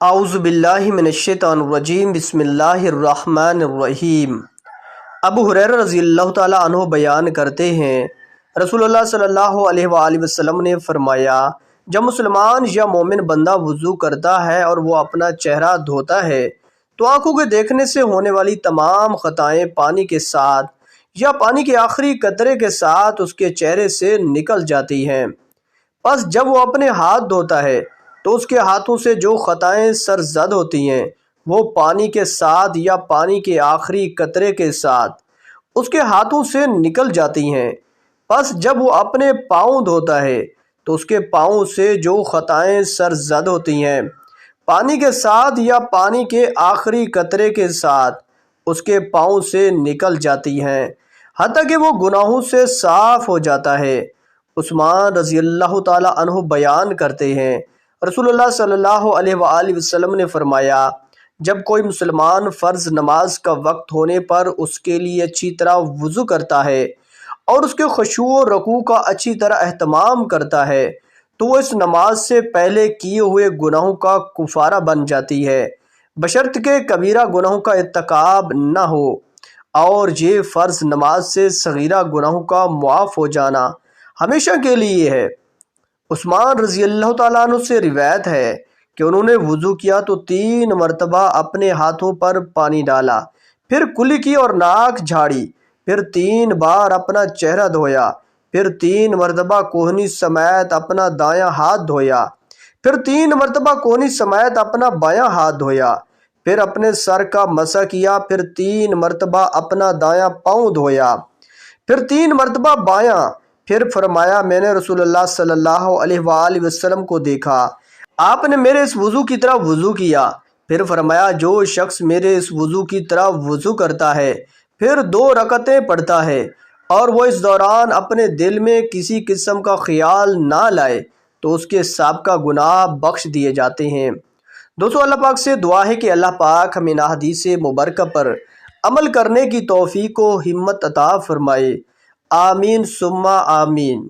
اعوذ باللہ من الشیطان الرجیم، بسم اللہ الرحمن الرحیم۔ ابو ہریرہ رضی اللہ تعالیٰ عنہ بیان کرتے ہیں، رسول اللہ صلی اللہ علیہ وآلہ وسلم نے فرمایا، جب مسلمان یا مومن بندہ وضو کرتا ہے اور وہ اپنا چہرہ دھوتا ہے تو آنکھوں کے دیکھنے سے ہونے والی تمام خطائیں پانی کے ساتھ یا پانی کے آخری قطرے کے ساتھ اس کے چہرے سے نکل جاتی ہیں۔ پس جب وہ اپنے ہاتھ دھوتا ہے تو اس کے ہاتھوں سے جو خطائیں سرزد ہوتی ہیں وہ پانی کے ساتھ یا پانی کے آخری قطرے کے ساتھ اس کے ہاتھوں سے نکل جاتی ہیں۔ پس جب وہ اپنے پاؤں دھوتا ہے تو اس کے پاؤں سے جو خطائیں سرزد ہوتی ہیں پانی کے ساتھ یا پانی کے آخری قطرے کے ساتھ اس کے پاؤں سے نکل جاتی ہیں، حتیٰ کہ وہ گناہوں سے صاف ہو جاتا ہے۔ عثمان رضی اللہ تعالیٰ عنہ بیان کرتے ہیں، رسول اللہ صلی اللہ علیہ وآلہ وسلم نے فرمایا، جب کوئی مسلمان فرض نماز کا وقت ہونے پر اس کے لیے اچھی طرح وضو کرتا ہے اور اس کے خشوع و رکوع کا اچھی طرح اہتمام کرتا ہے تو وہ اس نماز سے پہلے کیے ہوئے گناہوں کا کفارہ بن جاتی ہے، بشرطیکہ کبیرہ گناہوں کا ارتکاب نہ ہو، اور یہ فرض نماز سے صغیرہ گناہوں کا معاف ہو جانا ہمیشہ کے لیے ہے۔ عثمان رضی اللہ تعالیٰ عنہ سے روایت ہے کہ انہوں نے وضو کیا تو 3 مرتبہ اپنے ہاتھوں پر پانی ڈالا، پھر کلی کی اور ناک جھاڑی، پھر 3 بار اپنا چہرہ دھویا، پھر 3 مرتبہ کوہنی سمیت اپنا دایاں ہاتھ دھویا، پھر 3 مرتبہ کوہنی سمیت اپنا بایاں ہاتھ دھویا، پھر اپنے سر کا مسح کیا، پھر 3 مرتبہ اپنا دایاں پاؤں دھویا، پھر 3 مرتبہ بایاں، پھر فرمایا، میں نے رسول اللہ صلی اللہ علیہ وآلہ وسلم کو دیکھا، آپ نے میرے اس وضو کی طرح وضو کیا۔ پھر فرمایا، جو شخص میرے اس وضو کی طرح وضو کرتا ہے پھر 2 رکعتیں پڑھتا ہے اور وہ اس دوران اپنے دل میں کسی قسم کا خیال نہ لائے تو اس کے سابقہ گناہ بخش دیے جاتے ہیں۔ دوستو، اللہ پاک سے دعا ہے کہ اللہ پاک ہمیں ان احادیث مبارکہ پر عمل کرنے کی توفیق و ہمت عطا فرمائے۔ آمین ثم آمین۔